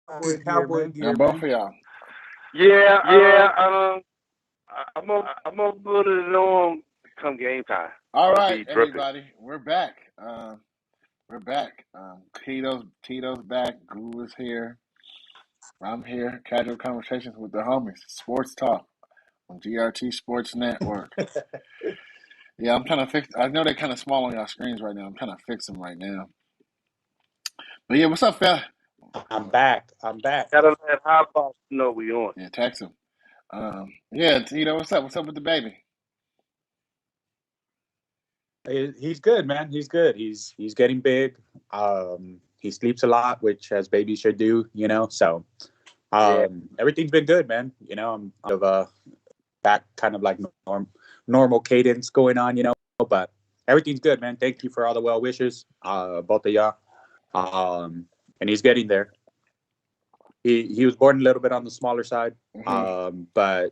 Cowboy And gear, both man. of y'all. Yeah, I'm gonna put it on come game time. All It'll right, be dripping. everybody, we're back. We're back. Tito's back. Goo is here. I'm here. Casual conversations with the homies. Sports talk on GRT Sports Network. Yeah, I'm trying to fix. I know they're kind of small on y'all screens right now. I'm trying to fix them right now. But yeah, what's up, fella? I'm back. Gotta let Hot Box know we on. Yeah, text him. Yeah, Tito, what's up? What's up with the baby? He's good, man. He's good. He's getting big. He sleeps a lot, which as babies should do, So everything's been good, man. I'm out of back kind of like normal cadence going on, But everything's good, man. Thank you for all the well wishes, both of y'all. And he's getting there. He was born a little bit on the smaller side, but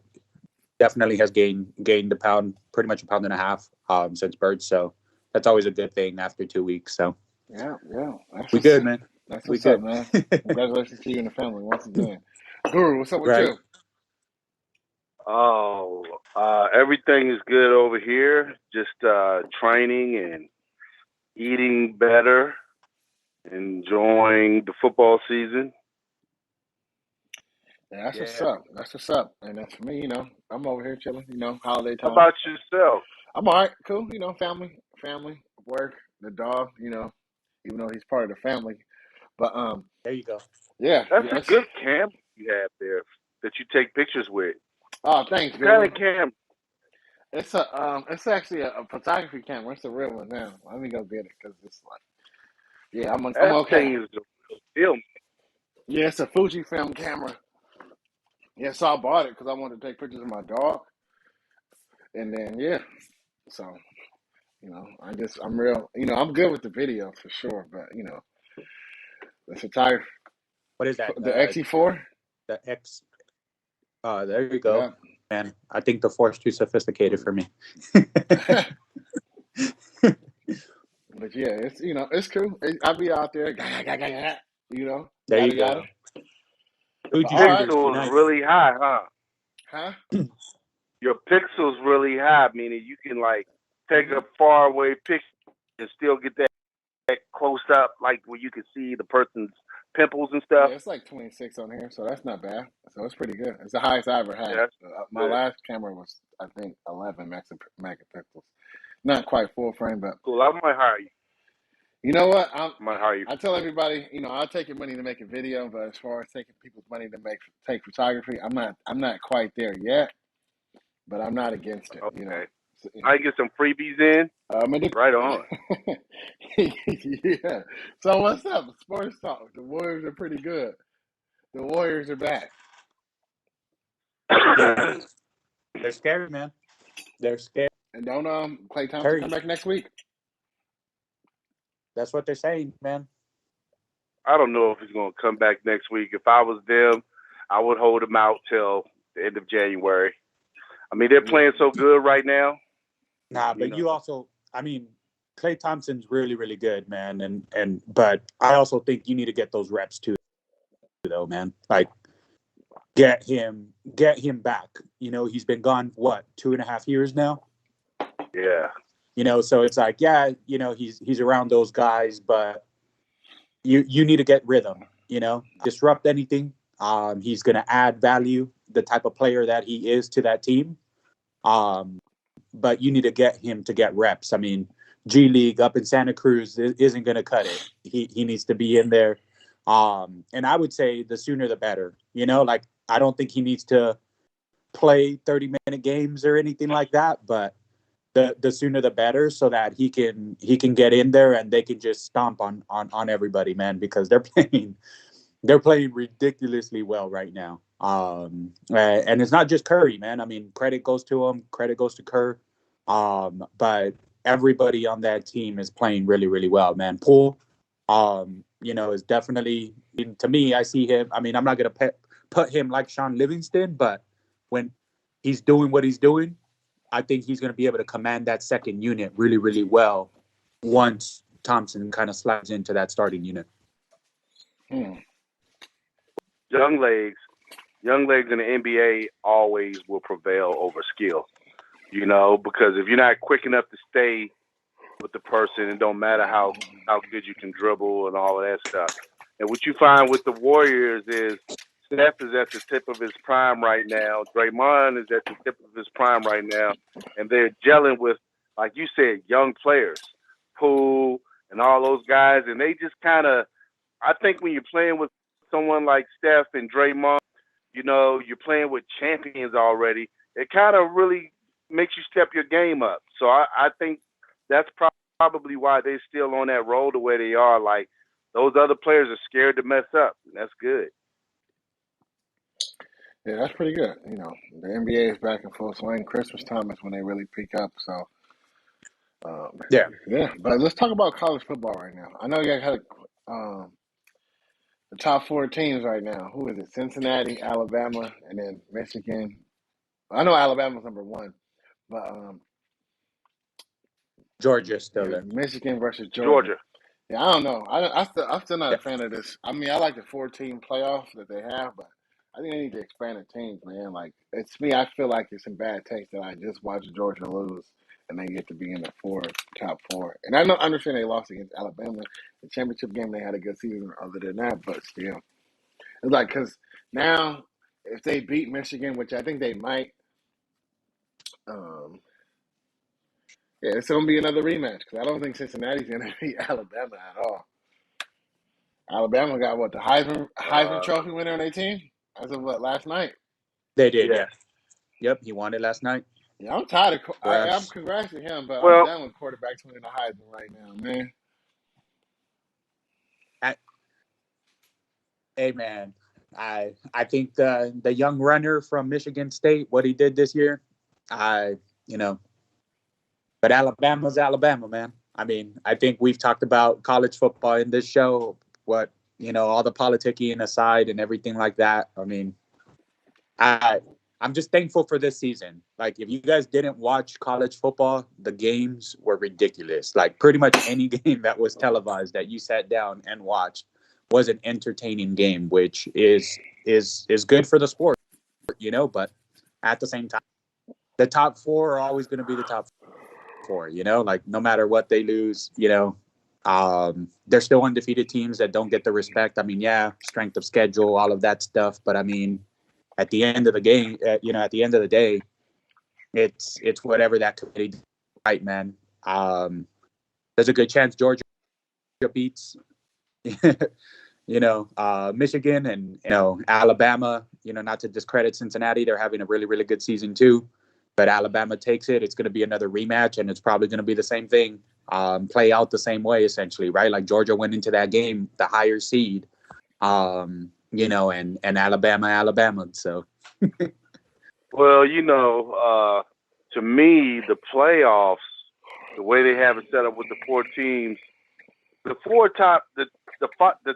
definitely has gained a pound, pretty much a pound and a half since birth. So that's always a good thing after 2 weeks. So Yeah. we good, man. That's We what's up, good. man. Congratulations to you and the family once again. Guru, what's up with Right. you? Oh, everything is good over here. Just training and eating better, enjoying the football season. Yeah, that's what's up. And that's for me, I'm over here chilling, holiday How time. about yourself? I'm all right, cool, family, work, the dog, even though he's part of the family. But There you go. yeah, That's yes. a good camera you have there that you take pictures with. Oh, thanks, What kind Guru. of camera? It's actually a photography camera. It's a real one now. Let me go get it because it's like, yeah, I'm That okay. thing is a real deal. Yeah, it's a Fujifilm camera. Yeah, so I bought it because I wanted to take pictures of my dog, and then yeah, so I'm real. I'm good with the video for sure, but the photography, What is that? the XE4. The X. There you go, Yeah. man. I think the Force too sophisticated for me. But yeah, it's cool. I'll be out there, There you yada go. yada. But Fuji all right, fingers Pixels tonight. really high, huh? huh? Your pixels really high, meaning you can like take a far away picture and still get that close up, like where you can see the person's pimples and Yeah, stuff. it's like 26 on here, so that's not bad. So it's pretty good. It's the highest I ever Yeah, had. that's My good. last camera was, I think, 11 megapixels. Not quite full frame, but Cool. I might hire you. you know what? I might hire you. I tell everybody, I'll take your money to make a video, but as far as taking people's money to take photography, I'm not quite there yet, but I'm not against it. Okay. So, I get some freebies in. it Right on. yeah. So what's up? Sports talk. The Warriors are pretty good. The Warriors are back. Yeah, they're scary, man. They're scary. And don't Klay Thompson Curry. come back next week? That's what they're saying, man. I don't know if he's going to come back next week. If I was them, I would hold him out till the end of January. I mean, they're playing so good right now. Nah, but you also, I mean, Klay Thompson's really, really good, man. But I also think you need to get those reps too, though, man. Like, get him back. He's been gone, what, 2.5 years now? Yeah. So it's like, yeah, he's around those guys, but you need to get rhythm, disrupt anything. He's going to add value, the type of player that he is to that team. But you need to get him to get reps. I mean, G League up in Santa Cruz isn't going to cut it. He needs to be in there. And I would say the sooner the better. Like, I don't think he needs to play 30-minute games or anything like that, but the sooner the better, so that he can get in there and they can just stomp on everybody, man, because they're playing ridiculously well right now. And it's not just Curry, man. I mean, credit goes to him, credit goes to Kerr. But everybody on that team is playing really, really well, man. Poole, is definitely, to me, I see him. I mean, I'm not going to put him like Sean Livingston, but when he's doing what he's doing, I think he's going to be able to command that second unit really, really well once Thompson kind of slides into that starting unit. young legs, young legs in the NBA always will prevail over skill. Because if you're not quick enough to stay with the person, it don't matter how good you can dribble and all of that stuff. And what you find with the Warriors is Steph is at the tip of his prime right now. Draymond is at the tip of his prime right now, and they're gelling with, like you said, young players, Poole and all those guys, and they just kind of. I think when you're playing with someone like Steph and Draymond, you're playing with champions already. It kind of really makes you step your game up. So I think that's probably why they're still on that road the way they are. Like those other players are scared to mess up. And that's good. Yeah, that's pretty good. The NBA is back in full swing. Christmas time is when they really pick up. So, Yeah. yeah. But let's talk about college football right now. I know you had the top four teams right now. Who is it? Cincinnati, Alabama, and then Michigan. I know Alabama's number one, but Georgia's still yeah, there. Michigan versus Georgia. Georgia. Yeah, I don't know. I'm still not Yeah. a fan of this. I mean, I like the 4-team playoff that they have, but I think they need to expand the teams, man. Like it's me. I feel like it's in bad taste that I just watched Georgia lose and they get to be in the top four. And I understand they lost against Alabama, the championship game. They had a good season, other than that, but still, it's like because now if they beat Michigan, which I think they might, um, yeah, it's gonna be another rematch because I don't think Cincinnati's gonna beat Alabama at all. Alabama got what the Heisman Uh, Trophy winner on their team as of last night. They did, yes. yeah. Yep, he won it last night. Yeah, I'm tired of. I'm Congrats. congrats to him, but I'm Well, done with quarterbacks winning the Heisman right now, man. I, hey man, I think the young runner from Michigan State, what he did this year, I you know, but Alabama's Alabama, man. I mean, I think we've talked about college football in this show. What all the politicking aside and everything like that. I mean, I I'm just thankful for this season. Like, if you guys didn't watch college football, the games were ridiculous. Like, pretty much any game that was televised that you sat down and watched was an entertaining game, which is good for the sport, But at the same time, the top four are always going to be the top four. Like no matter what they lose, they're still undefeated teams that don't get the respect. I mean, yeah, strength of schedule, all of that stuff, but I mean, at the end of the game, at the end of the day, it's whatever that committee, right, man. There's a good chance Georgia beats, Michigan and Alabama. Not to discredit Cincinnati, they're having a really really good season too. But Alabama takes it. It's going to be another rematch, and it's probably going to be the same thing, play out the same way essentially, right? Like Georgia went into that game the higher seed, and Alabama. So. well, to me, the playoffs, the way they have it set up with the four teams, the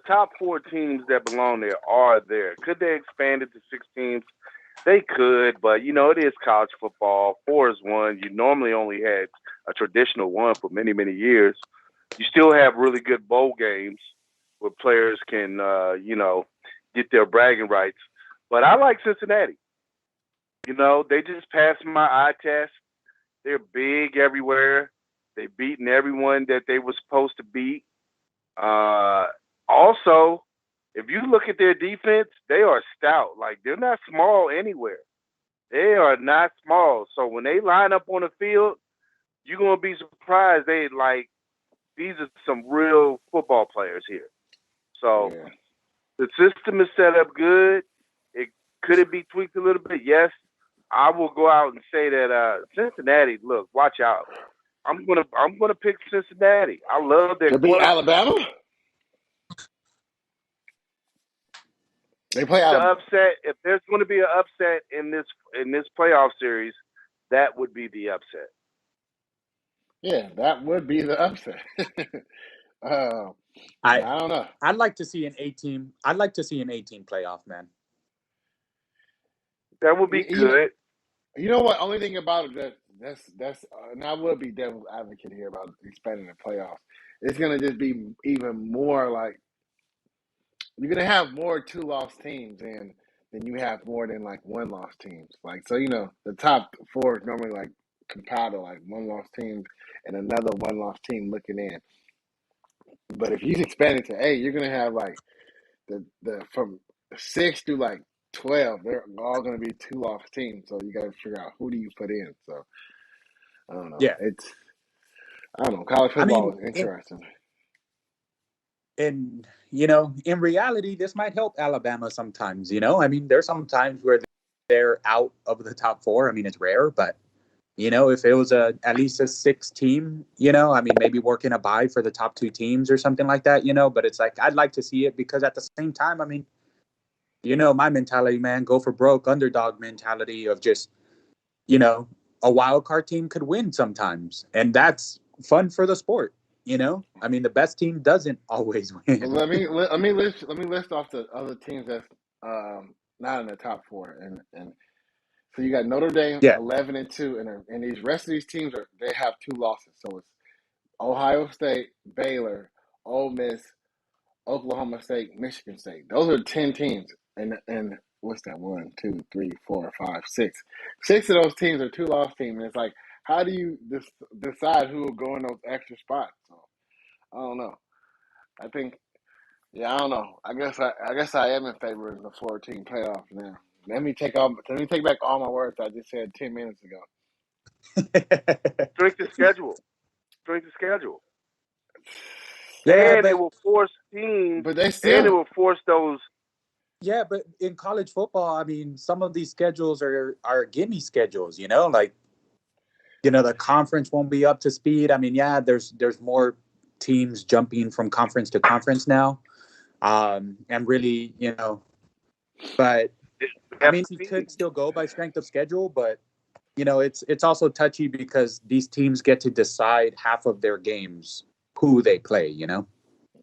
top four teams that belong there are there. Could they expand it to 6 teams? They could, but it is college football. 4 is one. You normally only had a traditional one for many, many years. You still have really good bowl games where players can, get their bragging rights. But I like Cincinnati. They just passed my eye test. They're big everywhere. They've beaten everyone that they were supposed to beat. Also, if you look at their defense, they are stout. Like they're not small anywhere. They are not small. So when they line up on the field, you're gonna be surprised. These are some real football players here. So Yeah. the system is set up good. Could it be tweaked a little bit? Yes. I will go out and say that Cincinnati. Look, watch out. I'm gonna pick Cincinnati. I love their To beat quarterback. Alabama, they play The Alabama. upset. If there's going to be an upset in this playoff series, that would be the upset. Yeah, that would be the upset. I I don't know. I'd like to see an 18. I'd like to see an 18 playoff, man. That would be You know, good. you know what? Only thing about it that's and I would be devil's advocate here about expanding the playoffs. It's gonna just be even more like you're gonna have more 2-loss teams than you have more than like 1-loss teams. Like so, the top four is normally like compiled to like 1-loss teams and another 1-loss team looking in. But if you expand it to 8, you're gonna have like the from 6 to like 12, they're all gonna be 2-loss teams. So you gotta figure out who do you put in. So I don't know. Yeah. I don't know. College I football mean, is interesting. in reality, this might help Alabama sometimes. I mean, there's some times where they're out of the top four. I mean, it's rare, but if it was at least a 6 team, I mean, maybe working a bye for the top 2 teams or something like that. But it's like I'd like to see it because at the same time, I mean, my mentality, man, go for broke, underdog mentality of just, a wild card team could win sometimes, and that's fun for the sport. I mean, the best team doesn't always But win. let me list off the other teams that's not in the top four, and so you got Notre Dame Yeah, 11-2, and these rest of these teams they have 2 losses. So it's Ohio State, Baylor, Ole Miss, Oklahoma State, Michigan State. Those are 10 teams, and what's that? 1, 2, 3, 4, 5, 6. 6 of those teams are 2-loss teams, and it's like, how do you decide who will go in those extra spots? So I don't know. I think. Yeah, I don't know. I guess I am in favor of the 14 playoff now. Let me take back all my words I just said 10 minutes ago. Strength of schedule. Strength of schedule. yeah, And it will force teams, But they and it still will force those. yeah, but in college football, I mean, some of these schedules are gimme schedules. Like the conference won't be up to speed. I mean, yeah, there's more teams jumping from conference to conference now, and really, but I Have mean, to he see. could still go by strength of schedule, but it's also touchy because these teams get to decide half of their games who they play. Yeah,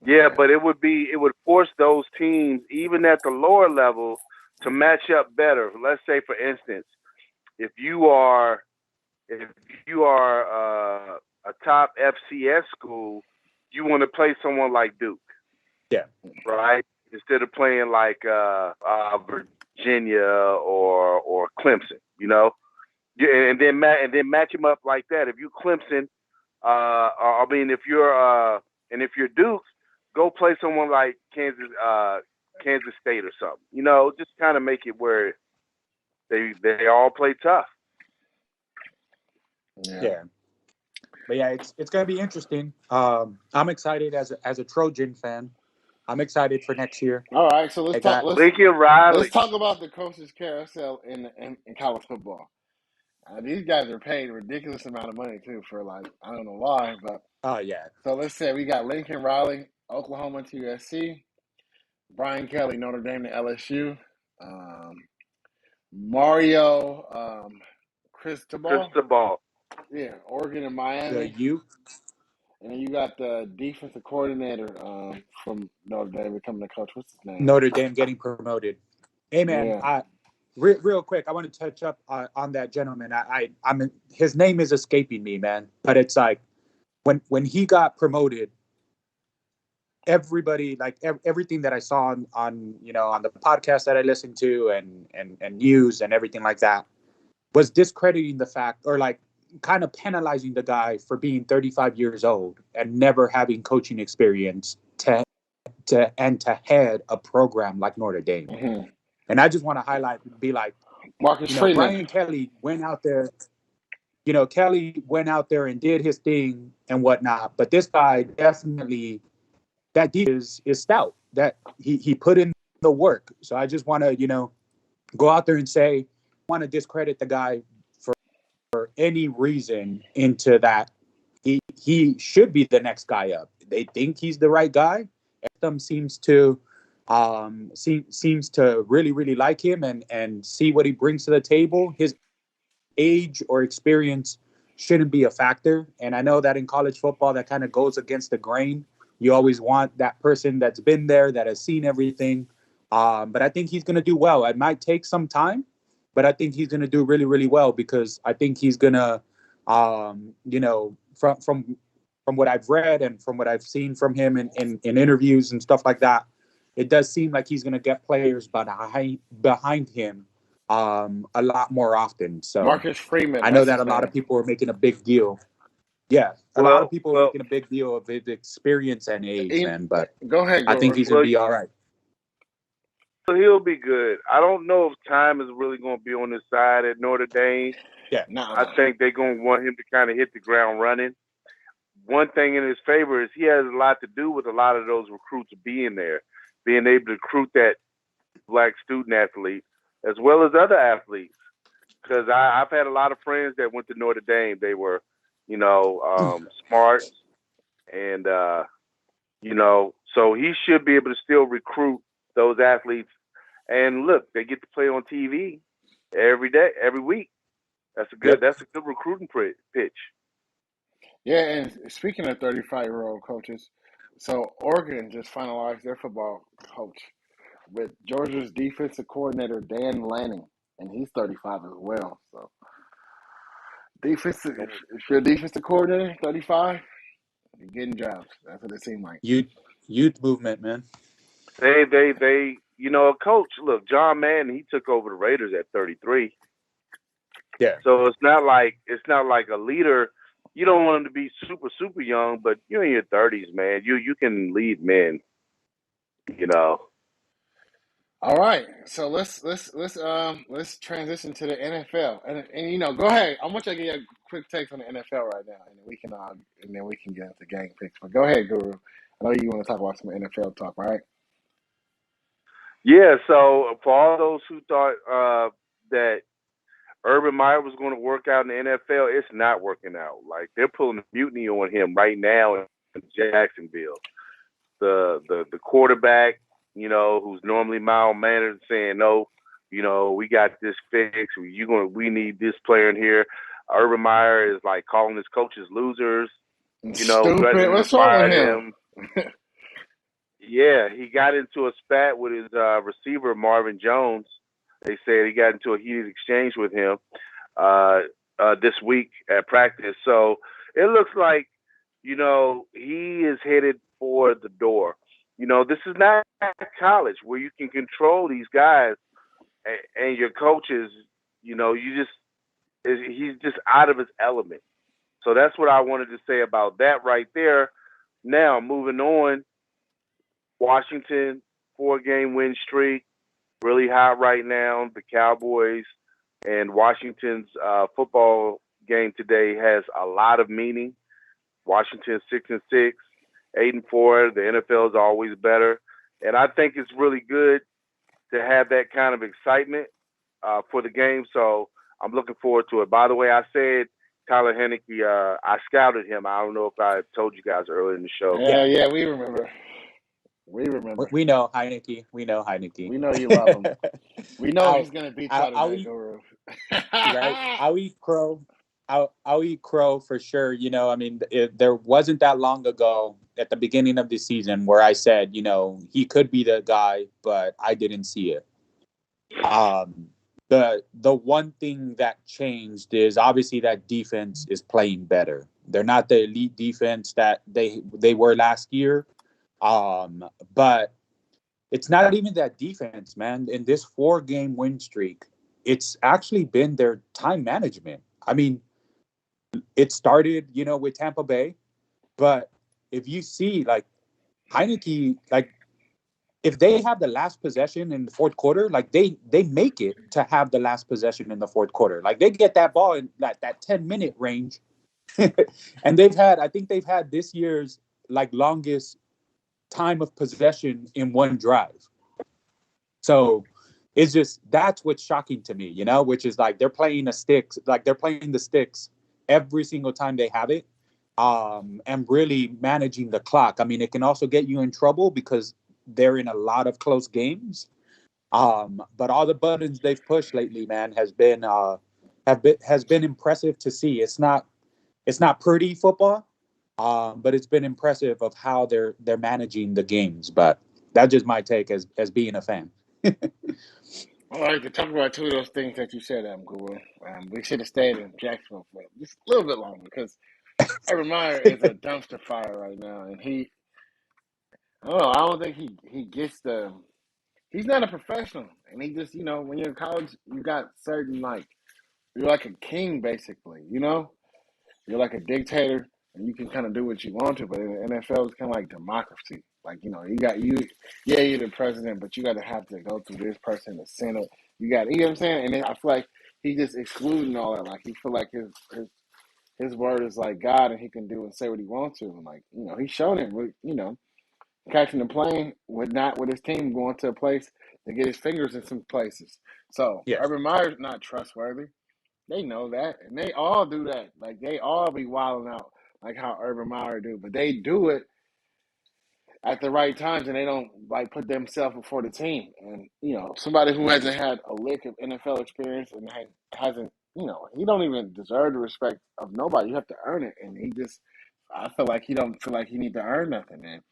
yeah. but it would force those teams, even at the lower level, to match up better. Let's say, for instance, if you are a top FCS school, you want to play someone like Duke, Yeah, right? Instead of playing like Virginia or Clemson, Yeah, and then match them up like that. If you Clemson, I mean, if you're Duke, go play someone like Kansas State or something. Just kind of make it where they all play tough. Yeah. yeah. But yeah, it's gonna be interesting. I'm excited as a Trojan fan. I'm excited for next year. All right, so let's I talk. got Lincoln Let's Riley. talk about the coaches carousel in college football. These guys are paid a ridiculous amount of money too for like I don't know why, but oh yeah, so let's say we got Lincoln Riley, Oklahoma to USC, Brian Kelly, Notre Dame to LSU, um, Mario Cristobal, Cristobal. yeah, Oregon and the Miami, U and then you got the defensive coordinator from Notre Dame becoming the coach. What's his name? Notre Dame getting promoted. Hey man, Yeah, real quick, I want to touch up on that gentleman. I'm his name is escaping me, man. But it's like when he got promoted, everybody like everything that I saw on the podcast that I listened to and news and everything like that was discrediting the fact or like kind of penalizing the guy for being 35 years old and never having coaching experience to head a program like Notre Dame. mm-hmm. And I just want to highlight and be like, Marcus Freeman. Brian Kelly went out there. Kelly went out there and did his thing and whatnot. But this guy definitely that is stout. That he put in the work. So I just want to go out there and say, want to discredit the guy for any reason into that. He should be the next guy up. They think he's the right guy. Them seems to really really like him and see what he brings to the table. His age or experience shouldn't be a factor. And I know that in college football that kind of goes against the grain. You always want that person that's been there, that has seen everything. But I think he's going to do well. It might take some time, but I think he's going to do really, really well because I think he's going to, from what I've read and from what I've seen from him in interviews and stuff like that, it does seem like he's going to get players behind him a lot more often. So Marcus Freeman, I know that's that his a lot name. of people are making a big deal. Yeah, a lot of people are making a big deal of his experience and age, man. But Go ahead, I think Guru. he's going to be all right. So he'll be good. I don't know if time is really going to be on his side at Notre Dame. Yeah. I think they're going to want him to kind of hit the ground running. One thing in his favor is he has a lot to do with a lot of those recruits being there, being able to recruit that black student athlete as well as other athletes. Because I've had a lot of friends that went to Notre Dame. They were, smart and, so he should be able to still recruit those athletes. And look, they get to play on TV every day, every week. That's a good recruiting pitch. Yeah, and speaking of 35-year-old coaches, so Oregon just finalized their football coach with Georgia's defensive coordinator, Dan Lanning, and he's 35 as well. So, if you're a defensive coordinator, 35, you're getting jobs. That's what it seemed like. Youth movement, man. They coach, look, John Madden, he took over the Raiders at 33. Yeah. So it's not like a leader. You don't want him to be super, super young, but you're in your 30s, man. You can lead men. All right, so let's transition to the NFL, and go ahead. I want you to give you a quick take on the NFL right now, and then we can get into game picks. But go ahead, Guru. I know you want to talk about some NFL talk, right? Yeah. So for all those who thought that Urban Meyer was going to work out in the NFL, it's not working out. Like they're pulling a mutiny on him right now in Jacksonville. The quarterback, who's normally mild mannered, saying no, we got this fixed. We need this player in here. Urban Meyer is like calling his coaches losers. Stupid. What's wrong with him? Yeah, he got into a spat with his receiver Marvin Jones. They said he got into a heated exchange with him this week at practice. So it looks like he is headed for the door. This is not college where you can control these guys and your coaches. He's just out of his element. So that's what I wanted to say about that right there. Now, moving on, Washington, 4-game win streak, really hot right now. The Cowboys and Washington's football game today has a lot of meaning. Washington 6-6, 8-4. The NFL is always better, and I think it's really good to have that kind of excitement for the game. So I'm looking forward to it. By the way, I said Tyler Heineke. I scouted him. I don't know if I told you guys earlier in the show. Yeah, we remember. We remember. We know Heineke. We know Heineke. We know you love him. We know he's gonna beat you today, Guru. Right? I'll eat crow. I'll eat crow for sure. There wasn't that long ago at the beginning of the season where I said, he could be the guy, but I didn't see it. The one thing that changed is obviously that defense is playing better. They're not the elite defense that they were last year. But it's not even that defense, man. In this 4-game win streak, it's actually been their time management. I mean, it started, with Tampa Bay, but if you see, like, Heineke, like, if they have the last possession in the fourth quarter, like, they make it to have the last possession in the fourth quarter. Like, they get that ball in that 10-minute range. And I think they've had this year's, like, longest time of possession in one drive. So it's just, that's what's shocking to me, which is like they're playing the sticks every single time they have it, and really managing the clock. I mean, it can also get you in trouble because they're in a lot of close games. But all the buttons they've pushed lately, man, has been impressive to see. It's not pretty football, but it's been impressive of how they're managing the games. But that's just my take as being a fan. All right, to talk about two of those things that you said, Guru. We should have stayed in Jacksonville for just a little bit longer because Urban Meyer is a dumpster fire right now, and I don't know. I don't think he gets the. He's not a professional, and he just when you're in college, you got certain you're like a king basically. You're like a dictator, and you can kind of do what you want to. But in the NFL, it's kind of like democracy. Like you got yeah, you're the president, but you got to have to go through this person, the Senate. You know what I'm saying? And then I feel like he just excluding all that. Like he feel like his word is like God, and he can do and say what he wants to. And he's shown it with catching the plane with not with his team going to a place to get his fingers in some places. So Yes. Urban Meyer's not trustworthy. They know that, and they all do that. Like they all be wilding out, like how Urban Meyer do. But they do it at the right times, and they don't like put themselves before the team. And somebody who hasn't had a lick of NFL experience and hasn't, he don't even deserve the respect of nobody. You have to earn it, and I feel like he don't feel like he need to earn nothing. And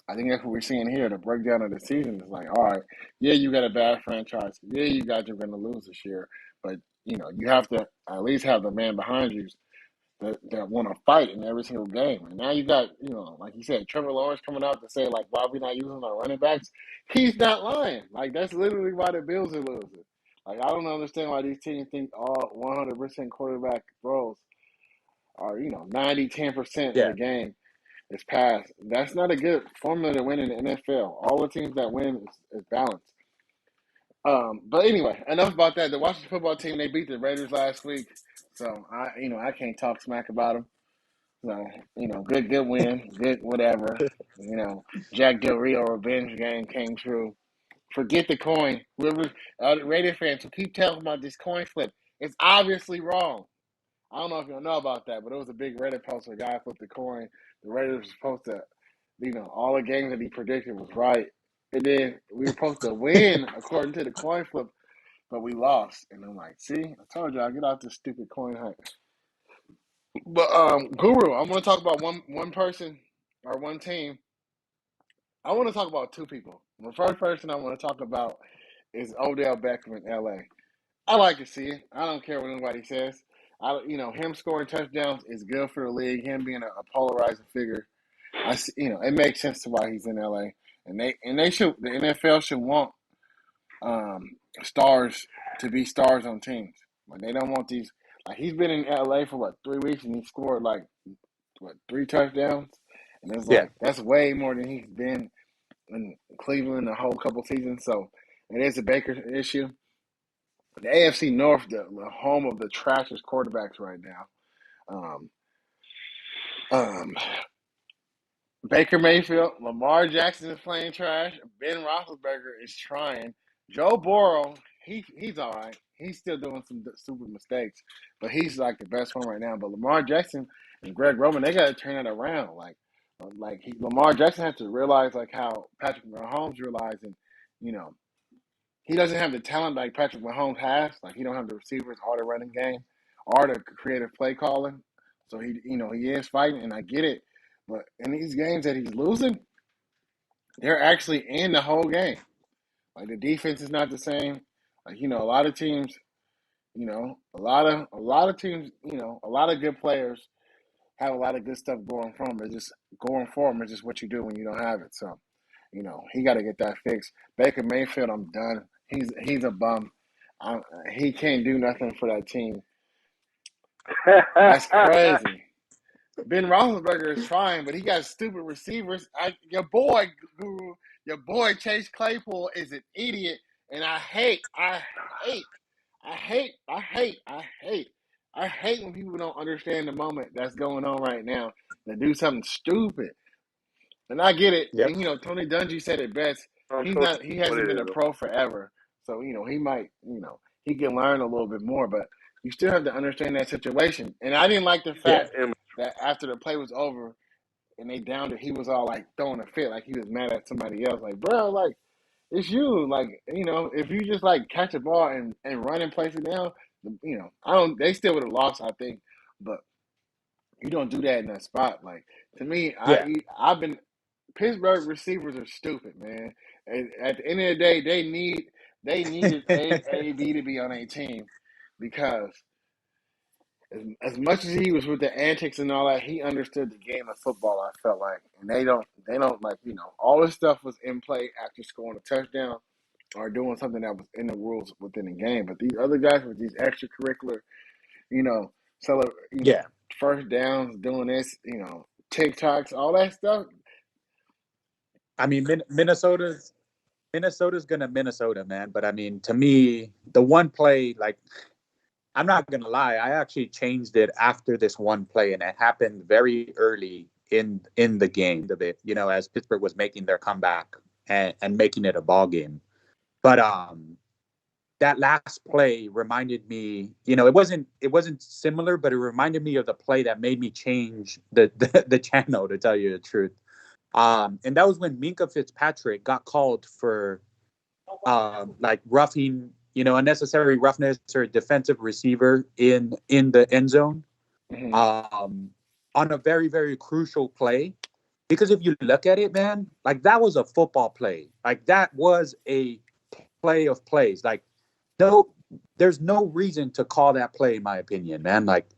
I think that's what we're seeing here. The breakdown of the season is like, all right, yeah, you got a bad franchise. Yeah, you guys are going to lose this year, but you have to at least have the man behind you that want to fight in every single game. And now you got, like you said, Trevor Lawrence coming out to say like, why are we not using our running backs? He's not lying. Like that's literally why the Bills are losing. Like I don't understand why these teams think all 100% quarterback throws are 90-10% of Yeah. the game is passed. That's not a good formula to win in the NFL. All the teams that win is balanced. But anyway, enough about that. The Washington football team, they beat the Raiders last week, so I can't talk smack about them. So good win, good whatever. Jack Del Rio revenge game came true. Forget the coin. Whoever Raider fans who keep telling about this coin flip, it's obviously wrong. I don't know if you know about that, but it was a big Reddit post where a guy flipped the coin. The Raiders were supposed to, all the games that he predicted was right. And then we were supposed to win according to the coin flip, but we lost. And I'm like, see, I told y'all, get out this stupid coin hunt. But Guru, I'm gonna talk about one person or one team. I want to talk about two people. The first person I want to talk about is Odell Beckham in LA. I like to see it. I don't care what anybody says. Him scoring touchdowns is good for the league. Him being a polarizing figure, it makes sense to why he's in LA. And they should the NFL should want stars to be stars on teams. Like they don't want these. Like he's been in LA for 3 weeks and he scored 3 touchdowns, and it's Yeah. like that's way more than he's been in Cleveland a whole couple seasons. So it is a Baker issue. The AFC North, the home of the trashiest quarterbacks right now. Um, um, Baker Mayfield, Lamar Jackson is playing trash. Ben Roethlisberger is trying. Joe Burrow, he's all right. He's still doing some stupid mistakes, but he's like the best one right now. But Lamar Jackson and Greg Roman, they got to turn it around. Lamar Jackson has to realize like how Patrick Mahomes realized, and you know he doesn't have the talent like Patrick Mahomes has. Like he don't have the receivers or the running game or the creative play calling. So he is fighting, and I get it. But in these games that he's losing, they're actually in the whole game. Like the defense is not the same. Like a lot of teams, a lot of teams, a lot of good players have a lot of good stuff going for them. It's just going for them is just what you do when you don't have it. So, he got to get that fixed. Baker Mayfield, I'm done. He's a bum. He can't do nothing for that team. That's crazy. Ben Roethlisberger is trying, but he got stupid receivers. Your boy Chase Claypool is an idiot, and I hate when people don't understand the moment that's going on right now to do something stupid. And I get it. Yep. And Tony Dungy said it best. I'm He's so not. He what hasn't it been is. a pro forever, so he might. He can learn a little bit more, but you still have to understand that situation. And I didn't like the Yeah. fact that after the play was over and they downed it, he was all like throwing a fit, like he was mad at somebody else. Like, bro, like it's you. Like, if you just like catch a ball and run and place it down, I don't. They still would have lost, I think, but you don't do that in that spot. Like to me, Yeah. I've been Pittsburgh receivers are stupid, man. And at the end of the day, they needed AB to be on a team because as much as he was with the antics and all that, he understood the game of football. I felt like, and they don't like all this stuff was in play after scoring a touchdown or doing something that was in the rules within the game. But these other guys with these extracurricular, you know, Yeah. first downs, doing this, TikToks, all that stuff. I mean, Minnesota's gonna Minnesota, man. But I mean, to me, the one play, like, I'm not gonna lie, I actually changed it after this one play, and it happened very early in the game of it. As Pittsburgh was making their comeback and making it a ball game. But that last play reminded me. It wasn't similar, but it reminded me of the play that made me change the channel. To tell you the truth. And that was when Minka Fitzpatrick got called for like roughing, unnecessary roughness or defensive receiver in the end zone, Mm-hmm. on a very, very crucial play. Because if you look at it, man, like that was a football play. Like that was a play of plays. Like no, there's no reason to call that play, in my opinion, man. Like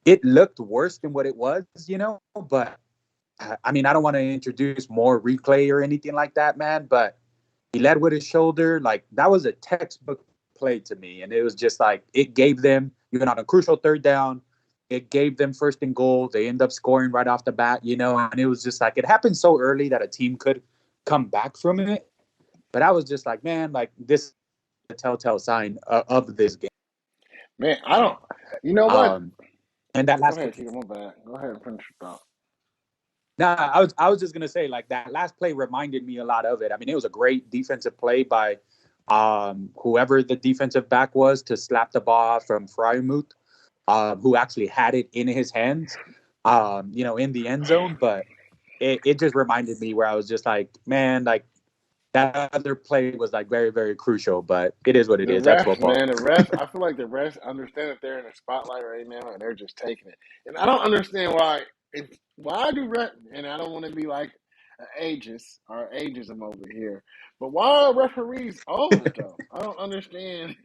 it looked worse than what it was, but I mean, I don't want to introduce more replay or anything like that, man, but he led with his shoulder. Like, that was a textbook play to me. And it was just like, it gave them, even on a crucial third down, it gave them first and goal. They end up scoring right off the bat, and it was just like, it happened so early that a team could come back from it. But I was just like, man, like, this is a telltale sign of this game. Man, I don't. You know what? And that last Go ahead, Tito. My bad. Go ahead and finish your thought. Nah, I was just gonna say, like, that last play reminded me a lot of it. I mean, it was a great defensive play by whoever the defensive back was to slap the ball from Fryermuth, who actually had it in his hands, in the end zone. But it just reminded me where I was just like, man, like that other play was like very, very crucial. But it is what it The is. That's refs, football. man, the refs. I feel like the refs understand that they're in the spotlight right now, and they're just taking it. And I don't understand why. Why do ref? And I don't want to be like an ageist or ageism over here, but why are referees old though? I don't understand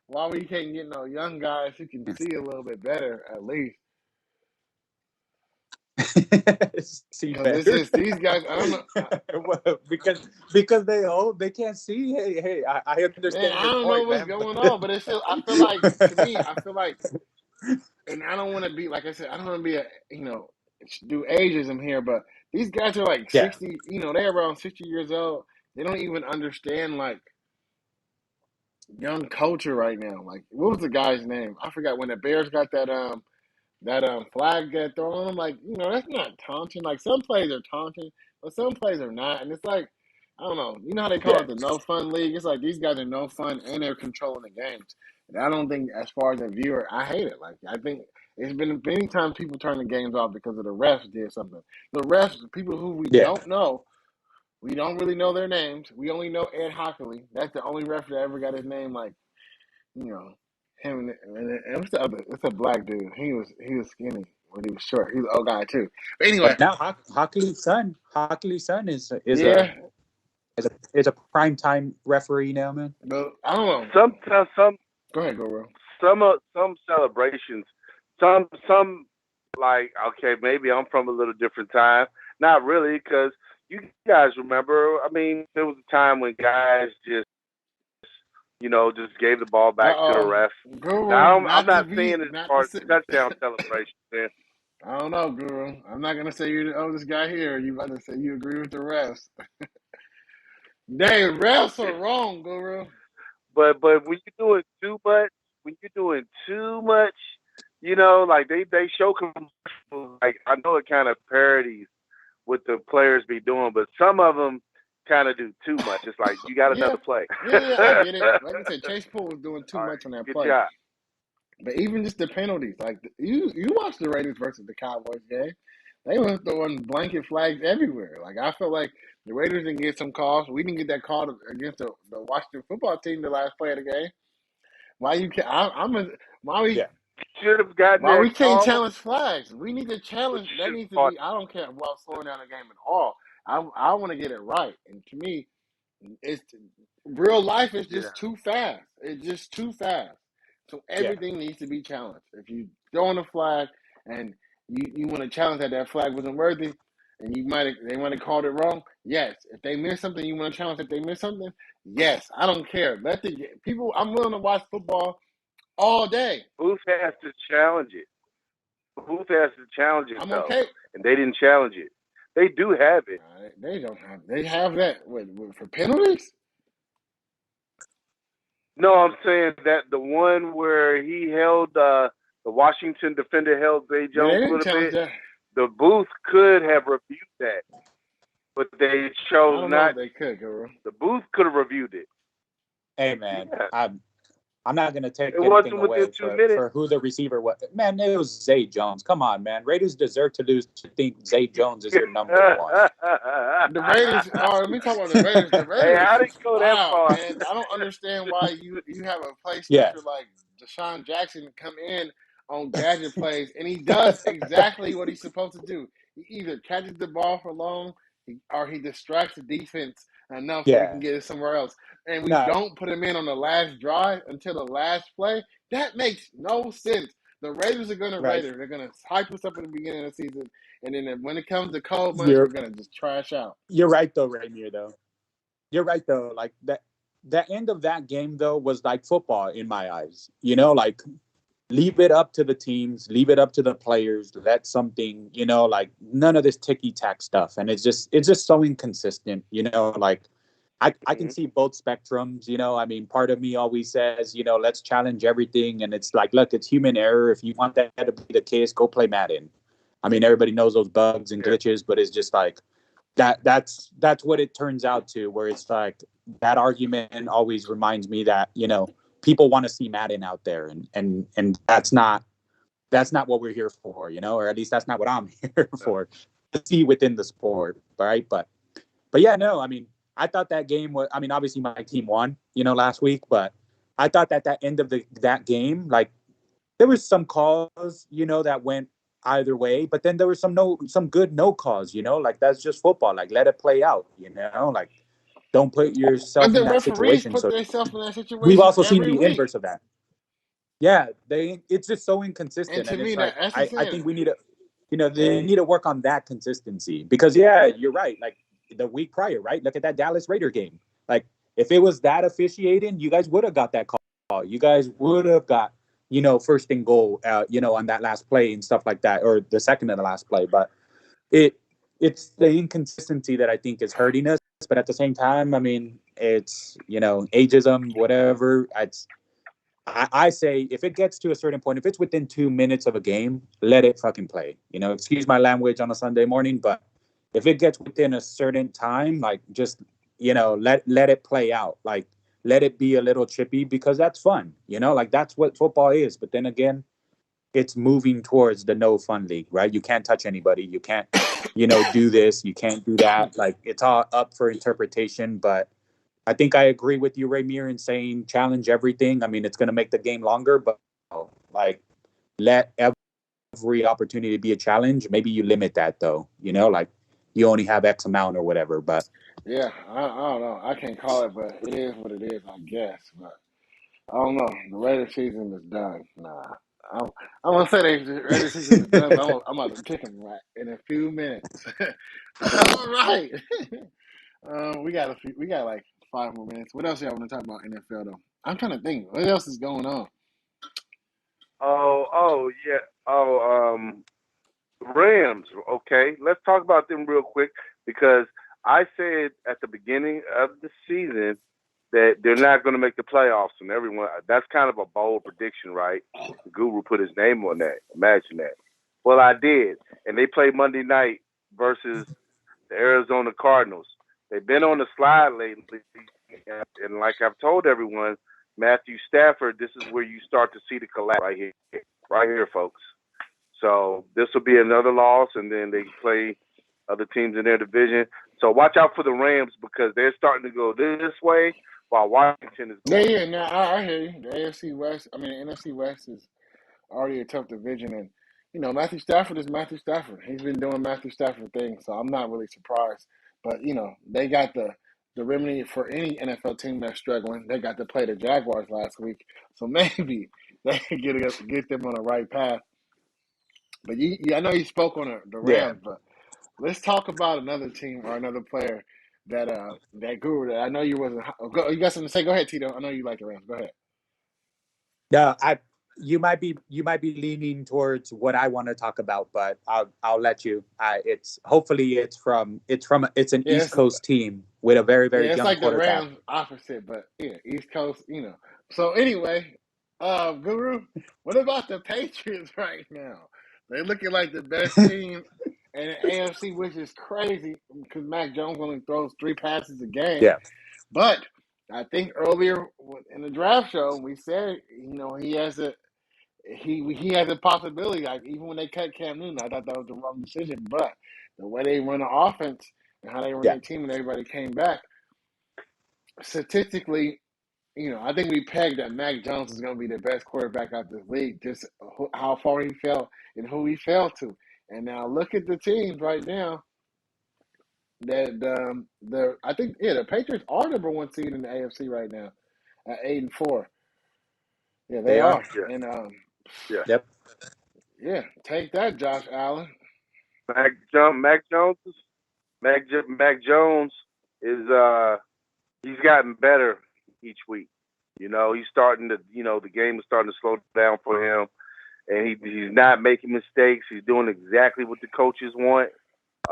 why we can't get no young guys who can see a little bit better at least. See Because it's better. just these guys. I don't know. because they old, they can't see. Hey, I Man, understand I your don't know point, what's man. going on, but it's still. I feel like to me, I feel like, and I don't want to be like I said. I don't want to be do ageism here, but these guys are like Yeah, 60. They're around 60 years old. They don't even understand like young culture right now. Like, what was the guy's name? I forgot when the Bears got that flag get thrown. I'm like, that's not taunting. Like some plays are taunting, but some plays are not. And it's like, I don't know. You know how they call yeah, it the no fun league? It's like these guys are no fun and they're controlling the games. And I don't think, as far as a viewer, I hate it. Like I think it's been many times people turn the games off because of the refs did something. The refs, people who we yeah. don't know, we don't really know their names. We only know Ed Hockley. That's the only ref that ever got his name like you know, him and what's the other? It's a black dude. He was skinny when he was short. He was an old guy too. But anyway, But now Hockley's son yeah. is a prime time referee now, man. But I don't know. Some Go ahead, go bro. some celebrations, some like okay, maybe I'm from a little different time. Not really, because you guys remember. I mean, there was a time when guys just gave the ball back to the ref. Now, Guru, I'm not to not be, seeing it as not far to as say. touchdown celebrations. Man. I don't know, Guru. I'm not gonna say you're the oldest guy here. You about to say you agree with the refs? Dang, refs are wrong, Guru. But when you're doing too much, like they show commercials. Like I know it kind of parodies what the players be doing, but some of them kind of do too much. It's like you got Yeah, another play. yeah, I get it. Like I said, Chase Poole was doing too All much right, on that good play. job. But even just the penalties, like you watched the Raiders versus the Cowboys game, they were throwing blanket flags everywhere. Like I felt like the Raiders didn't get some calls. We didn't get that call against the Washington football team the last play of the game. Why you can't? Why we Yeah, Should have gotten why that we can't call, challenge flags? We need to but challenge. you That should needs to have caught. be. I don't care about slowing down the game at all. I want to get it right. And to me, it's real life is Yeah. just too fast. It's just too fast. So yeah, everything needs to be challenged. If you throwing a flag and you want to challenge that flag wasn't worthy and they might have called it wrong, yes. If they miss something, you want to challenge that they missed something, yes. I don't care. Let the people. I'm willing to watch football all day. Booth has to challenge it. Booth has to challenge it, I'm though. okay. And they didn't challenge it. They do have it. They don't have. They have that for penalties. No, I'm saying that the one where he held the Washington defender held Zay Yeah, they Jones a didn't little challenge bit. that. The Booth could have reviewed that, but they I chose don't know not. if they could, Guru. The Booth could have reviewed it. Hey man, Yeah. I'm not gonna take It anything wasn't away within 2 minutes. for who the receiver was. Man, it was Zay Jones. Come on, man. Raiders deserve to lose to think Zay Jones is your number one. The Raiders. Let me talk about the Raiders. The Raiders. Hey, how did it go that Wow, far? man. I don't understand why you have a play Yeah. stretcher like Deshaun Jackson come in on gadget plays, and he does exactly what he's supposed to do. He either catches the ball for long, or he distracts the defense enough so he can get it somewhere else. And we don't put him in on the last drive until the last play. That makes no sense. The Raiders are going to Raiders. They're going to hype us up at the beginning of the season, and then when it comes to cold months, we're going to just trash out. You're right, though, Rainier, though. You're right, though. Like, the end of that game, though, was like football in my eyes. You know, like, leave it up to the teams, leave it up to the players. Let something, you know, like, none of this ticky-tack stuff. And it's just so inconsistent, you know, like, I can see both spectrums, you know. I mean, part of me always says, you know, let's challenge everything. And it's like, look, it's human error. If you want that to be the case, go play Madden. I mean, everybody knows those bugs and glitches, but it's just like that's what it turns out to, where it's like that argument always reminds me that, you know, people want to see Madden out there, and that's not what we're here for, you know, or at least that's not what I'm here for, to see within the sport, right? But yeah, no, I mean, I thought that game was, I mean, obviously my team won, you know, last week, but I thought that end of that game, like, there was some calls, you know, that went either way, but then there was some good no calls, you know, like, that's just football. Like, let it play out, you know, like, don't put yourself But in the that referees situation. put So themselves in that situation. we've also seen every the week. inverse of that. Yeah, it's just so inconsistent, And to me, it's like, that's I think we need to, you know, they need to work on that consistency, because yeah, you're right. Like, the week prior, right? Look at that Dallas Raider game. Like, if it was that officiating, you guys would have got that call. You guys would have got, you know, first and goal, you know, on that last play and stuff like that, or the second to the last play. But it's the inconsistency that I think is hurting us. But at the same time, I mean, it's, you know, ageism, whatever. I say, if it gets to a certain point, if it's within 2 minutes of a game, let it fucking play. You know, excuse my language on a Sunday morning, but if it gets within a certain time, like, just, you know, let it play out. Like, let it be a little chippy, because that's fun. You know, like, that's what football is. But then again, it's moving towards the no fun league, right? You can't touch anybody. You can't, you know, do this. You can't do that. Like, it's all up for interpretation. But I think I agree with you, Raymir, in saying challenge everything. I mean, it's going to make the game longer, but, like, let every opportunity be a challenge. Maybe you limit that, though, you know, like, you only have X amount or whatever. But yeah, I don't know. I can't call it, but it is what it is, I guess. But I don't know. The Raider season is done. Nah. I'm gonna say the Raider season is done, but I'm about to kick them right in a few minutes. All right. We got like 5 more minutes. What else y'all want to talk about NFL though? I'm trying to think. What else is going on? Oh, yeah. Rams. Okay, let's talk about them real quick, because I said at the beginning of the season that they're not going to make the playoffs, and everyone, that's kind of a bold prediction, right? The Guru put his name on that. Imagine that. Well, I did, and they play Monday night versus the Arizona Cardinals. They've been on the slide lately, and like I've told everyone, Matthew Stafford, this is where you start to see the collapse right here, folks. So this will be another loss, and then they play other teams in their division. So watch out for the Rams, because they're starting to go this way while Washington is going. Yeah. No, I hear you. The AFC West. I mean, the NFC West is already a tough division, and you know Matthew Stafford is Matthew Stafford. He's been doing Matthew Stafford things, so I'm not really surprised. But you know they got the remedy for any NFL team that's struggling. They got to play the Jaguars last week, so maybe they can get them on the right path. But I know you spoke on the Yeah. Rams, but let's talk about another team or another player that guru that I know you wasn't. You got something to say? Go ahead, Tito. I know you like the Rams. Go ahead. No, you might be leaning towards what I want to talk about, but I'll let you. It's hopefully it's an Yeah, East Coast team with a very very it's young like the quarterback. Rams opposite, but yeah, East Coast. So anyway, Guru, what about the Patriots right now? They're looking like the best team in the AFC, which is crazy because Mac Jones only throws 3 passes a game. Yeah, But I think earlier in the draft show we said, he has a possibility. Like even when they cut Cam Newton, I thought that was the wrong decision. But the way they run the offense and how they run yeah. their team and everybody came back, statistically, I think we pegged that Mac Jones is going to be the best quarterback out of the league. Just how far he fell and who he fell to. And now look at the teams right now. That I think the Patriots are #1 seed in the AFC right now at 8-4. Yeah, they They are. are. Yeah, And yeah. Yep. yeah, take that, Josh Allen. Mac Jones is he's gotten better each week. He's starting to the game is starting to slow down for him, and he's not making mistakes. He's doing exactly what the coaches want,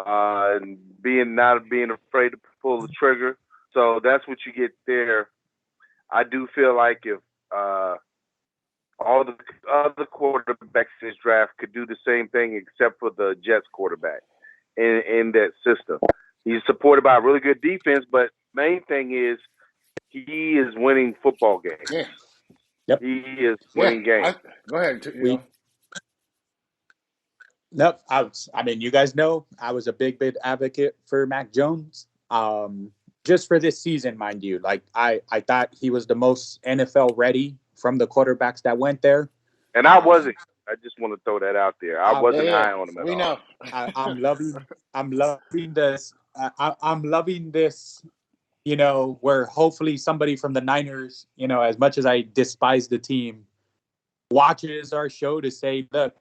and not being afraid to pull the trigger. So that's what you get there. I do feel like if all the other quarterbacks in this draft could do the same thing except for the Jets quarterback in that system. He's supported by a really good defense, but main thing is he is winning football games. Yeah. Yep. He is winning games. Go ahead. Nope. I mean, you guys know I was a big advocate for Mac Jones. Just for this season, mind you. Like I thought he was the most NFL ready from the quarterbacks that went there. And I wasn't. I just want to throw that out there. I wasn't high on him at all. We know. I'm loving this. I'm loving this. Where hopefully somebody from the Niners, as much as I despise the team, watches our show to say, look,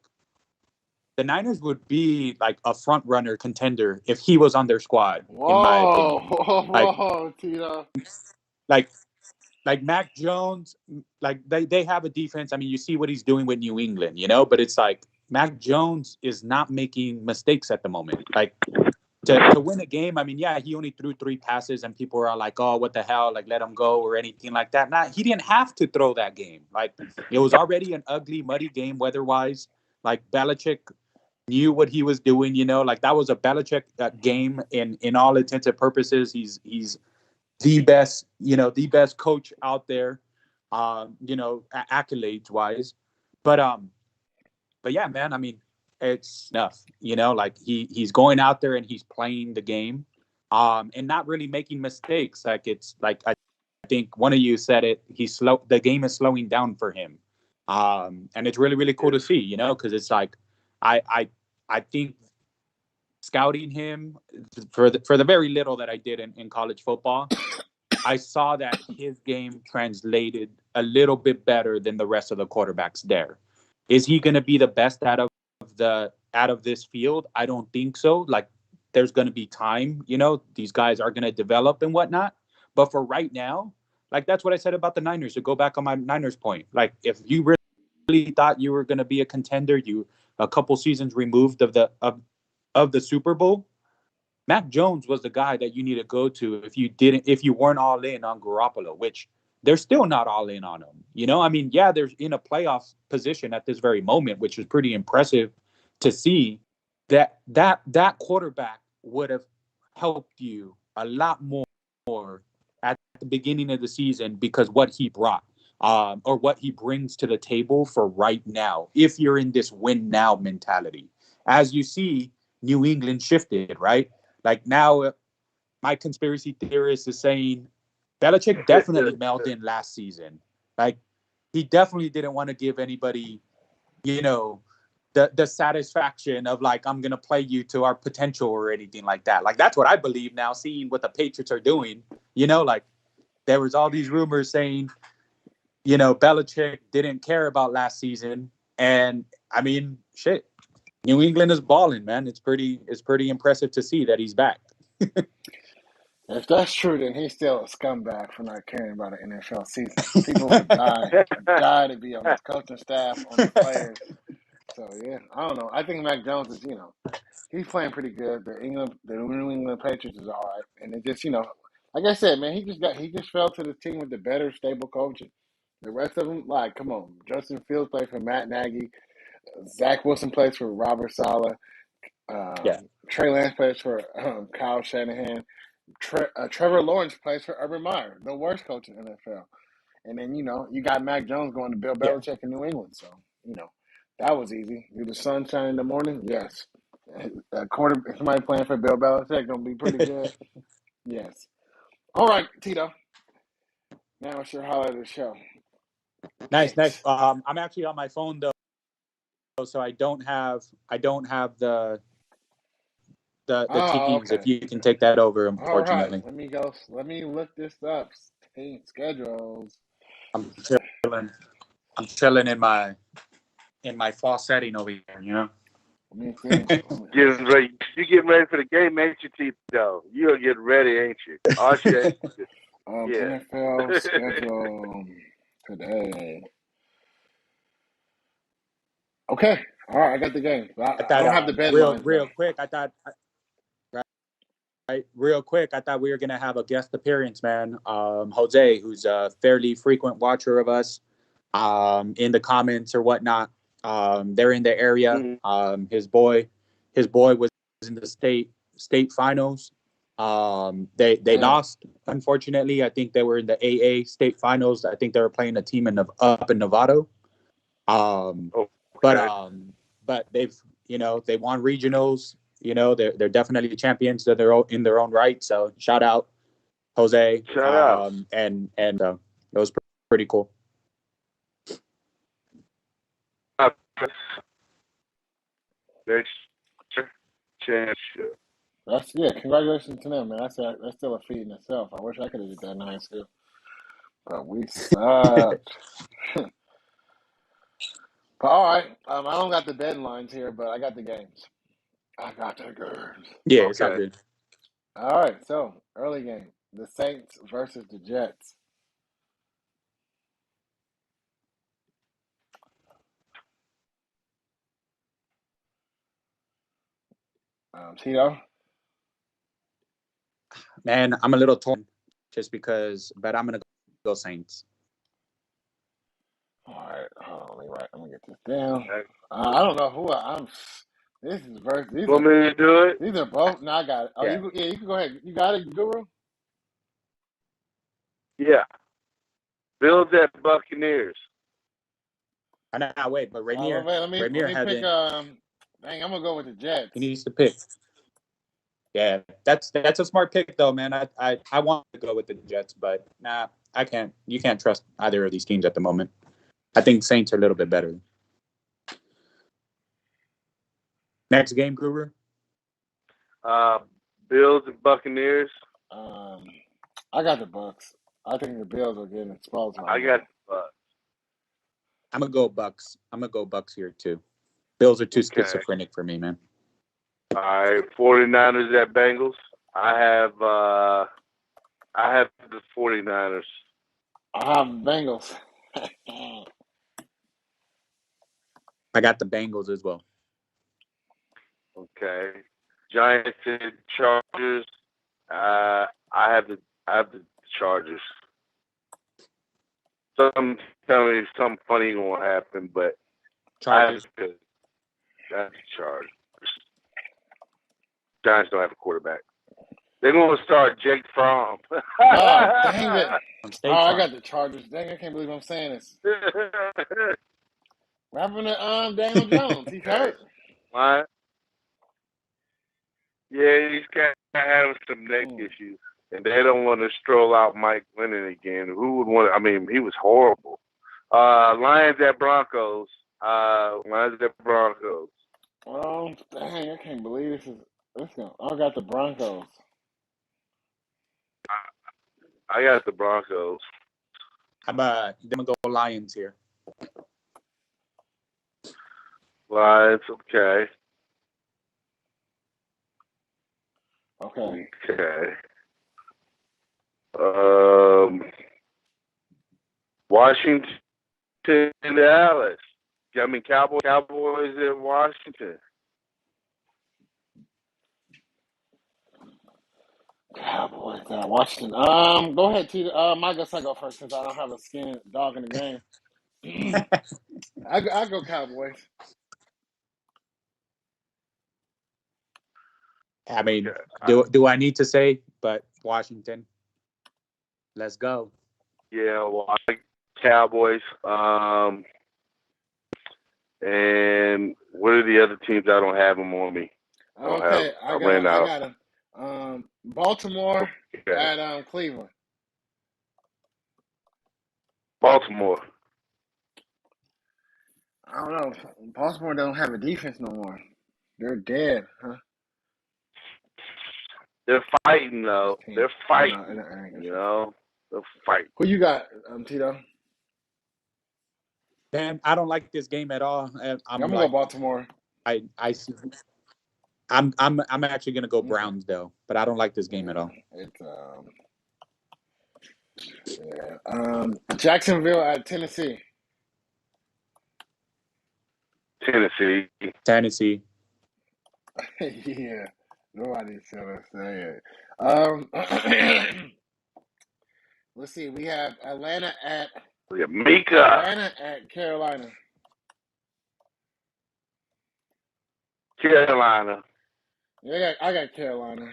the Niners would be like a front runner contender if he was on their squad, in my opinion. Whoa, Tito. Like, like Mac Jones, like they have a defense. I mean, you see what he's doing with New England, but it's like Mac Jones is not making mistakes at the moment. Like to win a game, I mean, yeah, he only threw 3 passes and people are like, oh, what the hell, like let him go or anything like that. Nah, he didn't have to throw that game. Like it was already an ugly, muddy game weather-wise. Like Belichick knew what he was doing, like that was a Belichick game in all intents and purposes. He's the best, the best coach out there, accolades wise. But yeah, man, I mean, it's enough, like he's going out there and he's playing the game, and not really making mistakes. Like it's like, I think one of you said it, the game is slowing down for him. And it's really, really cool to see, cause it's like, I think scouting him for the very little that I did in college football, I saw that his game translated a little bit better than the rest of the quarterbacks there. Is he going to be the best out of this field? I don't think so. Like there's going to be time, these guys are going to develop and whatnot. But for right now, like that's what I said about the Niners. To go back on my Niners point, like if you really thought you were going to be a contender, you a couple seasons removed of the Super Bowl, Mac Jones was the guy that you need to go to if you weren't all in on Garoppolo, which they're still not all in on him. I mean, yeah, they're in a playoff position at this very moment, which is pretty impressive to see. That quarterback would have helped you a lot more at the beginning of the season because what he brought, or what he brings to the table for right now. If you're in this win now mentality, as you see, New England shifted, right? Like now, my conspiracy theorist is saying Belichick definitely mailed in last season. Like he definitely didn't want to give anybody, the satisfaction of like, I'm going to play you to our potential or anything like that. Like that's what I believe now, seeing what the Patriots are doing. Like there was all these rumors saying, Belichick didn't care about last season. And I mean, shit, New England is balling, man. It's pretty impressive to see that he's back. If that's true, then he's still a scumbag for not caring about an NFL season. People would die to be on his coaching staff, on the players. So yeah, I don't know. I think Mac Jones is, he's playing pretty good. The New England Patriots is all right, and it just, like I said, man, he just fell to the team with the better, stable coaching. The rest of them, like, come on, Justin Fields plays for Matt Nagy, Zach Wilson plays for Robert Saleh, Yeah, Trey Lance plays for Kyle Shanahan. Trevor Lawrence plays for Urban Meyer, the worst coach in the NFL. And then, you got Mac Jones going to Bill yeah. Belichick in New England. So, that was easy. Do the sun shine in the morning? Yes. Somebody playing for Bill Belichick going to be pretty good? Yes. All right, Tito. Now it's your highlight of the show. Nice. Picks. I'm actually on my phone though, so I don't have the teams. Okay. If you can take that over, All right. unfortunately. Let me go. Let me look this up. Team schedules. I'm chilling. I'm chilling in my fall setting over here. Let me see. Getting ready. You getting ready for the game, ain't you, Tito? You're getting ready, ain't you? Oh, shit. Yeah. NFL schedule today. Okay. All right. I got the game. I I thought don't have the bed real lines though. real quick. Real quick. I thought we were gonna have a guest appearance, man. Jose, who's a fairly frequent watcher of us, in the comments or whatnot. They're in the area. His boy was in the state finals. They lost, unfortunately. I think they were in the AA state finals. I think they were playing a team up in Novato. Okay. But they've they won regionals. They're definitely champions that they're in their own right. So shout out Jose. Shout out. And it was pretty cool. Next championship. Congratulations to them, man. That's still a feat in itself. I wish I could have did that in high school, but we sucked. But all right, I don't got the deadlines here, but I got the games. I got the games. Yeah, it's all good. All right, so early game: the Saints versus the Jets. Tito. Man, I'm a little torn just because, but I'm gonna go Saints. All right, hold on, let me get this down. I don't know who I'm. This is versus. Want me to do it? These are both. No, I got it. Oh, Yeah. you can go ahead. You got it, Guru. Yeah. Bills at Buccaneers. No, wait, but Rainier. Let me Rainier pick. Dang, I'm gonna go with the Jets. He needs to pick. Yeah, that's a smart pick though, man. I want to go with the Jets, but nah, I can't. You can't trust either of these teams at the moment. I think Saints are a little bit better. Next game, Guru. Bills and Buccaneers. I got the Bucks. I think the Bills are getting exposed. I got the Bucks. I'm gonna go Bucks. I'm gonna go Bucks here too. Bills are too schizophrenic for me, man. All right, 49ers at Bengals. I have the 49ers. I have Bengals. I got the Bengals as well. Okay. Giants and Chargers. I have the Chargers. Some tell me something funny gonna happen, but Chargers. That's Chargers. Giants don't have a quarterback. They're gonna start Jake Fromm. Oh, dang it! I got the Chargers. Dang, I can't believe I'm saying this. What happened to Daniel Jones? He's hurt. What? Yeah, he's kind of having some neck issues, and they don't want to stroll out Mike Lennon again. Who would want? I mean, he was horrible. Lions at Broncos. Lions at Broncos. Oh, dang! I can't believe this. I got the Broncos. I got the Broncos. I'm gonna go Lions here. Lions, okay. Okay. Okay. Washington, Dallas. I mean, Cowboys in Washington. Cowboys at Washington. Go ahead, T. I guess I go first since I don't have a skin dog in the game. I go Cowboys. I mean, Okay. do I need to say? But Washington, let's go. Yeah, well, I like Cowboys. And what are the other teams? I don't have them on me. Okay, I ran I out. got him. Baltimore Okay. at Cleveland. Baltimore. I don't know. Baltimore don't have a defense no more. They're dead, huh? They're fighting though. They're I know. fighting. You know, they're fighting. Who you got, Tito? Man, I don't like this game at all. And I'm gonna go Baltimore. I see. I'm actually gonna go Browns though, but I don't like this game at all. It's Jacksonville at Tennessee. Tennessee. Tennessee. Yeah, nobody's gonna say it. Let's see. We have Atlanta at Carolina. Carolina. Yeah, I got Carolina.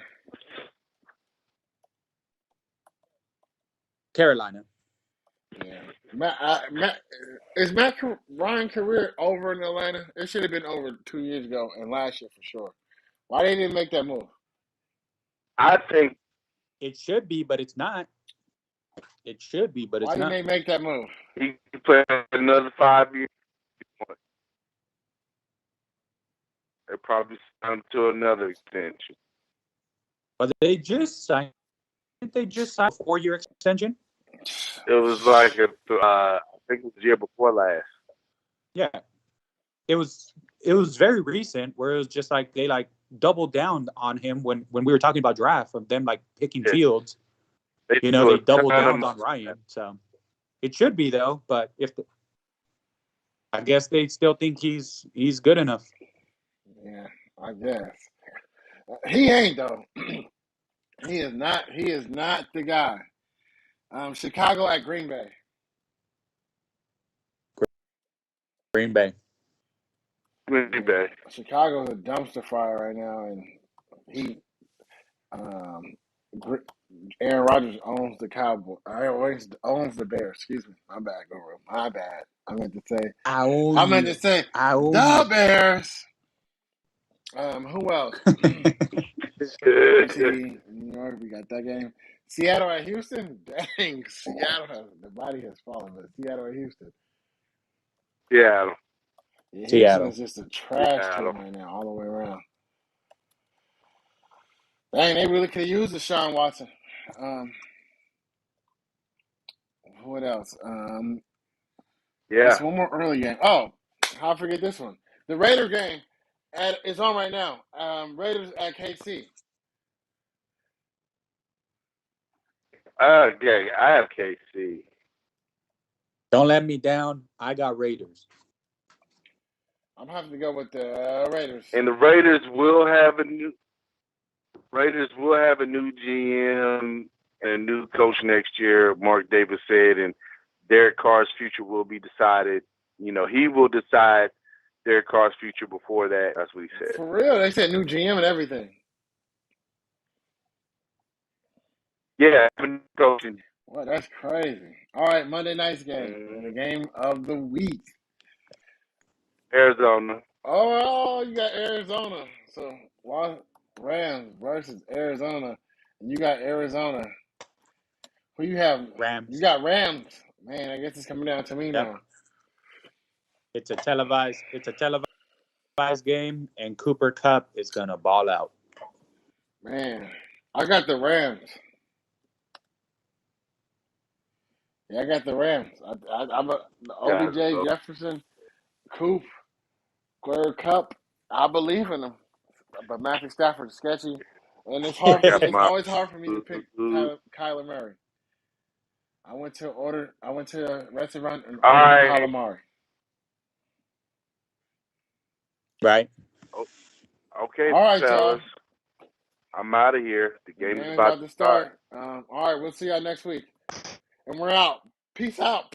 Carolina. Yeah. Is Matt Ryan's career over in Atlanta? It should have been over 2 years ago and last year for sure. Why they didn't make that move? I think it should be, but it's not. It should be, but it's not. Why didn't they make that move? He could play another 5 years. They probably signed to another extension. But they just signed. Didn't they just sign a 4-year extension? It was like I think it was the year before last. Yeah, it was very recent where it was just like they like doubled down on him when we were talking about draft of them like picking Fields. They doubled down on Ryan. So it should be though, but I guess they still think he's good enough. Yeah, I guess he ain't though. He is not. He is not the guy. Chicago at Green Bay. Green Bay. Green Bay. Chicago's a dumpster fire right now, and Aaron Rodgers owns the Cowboys. Owns the Bears. Excuse me. My bad, Guru. My bad. I meant to say the Bears. Who else? See, New York, we got that game. Seattle at Houston. Dang, the body has fallen. But Seattle at Houston. Seattle. Yeah, Houston is just a trash team right now, all the way around. Dang, they really could use Deshaun Watson. What else? There's one more early game. Oh, how I forget this one? The Raider game is on right now. Raiders at KC. Okay, I have KC. Don't let me down. I got Raiders. I'm having to go with the Raiders. And the Raiders will have a new GM and a new coach next year. Mark Davis said, and Derek Carr's future will be decided. You know, he will decide Derek Carr's future before that. That's what he said. For real, they said new GM and everything. Yeah, coaching. Well, that's crazy. All right, Monday night's game, the game of the week. Arizona. Oh, you got Arizona. So, Rams versus Arizona, and you got Arizona. Who you have? Rams. You got Rams. Man, I guess it's coming down to me now. It's a televised game, and Cooper Kupp is gonna ball out. Man, I got the Rams. Yeah, I got the Rams. I'm OBJ, Jefferson, Coop, Kupp. I believe in them, but Matthew Stafford's sketchy. And it's hard. Got It's my always hard for me to pick Kyler Murray. I went to a restaurant and All ordered right. calamari. Right. Okay, All right, y'all. fellas. I'm out of here. The The game is game's about about to to start. start. All right, we'll see y'all next week. And we're out. Peace out.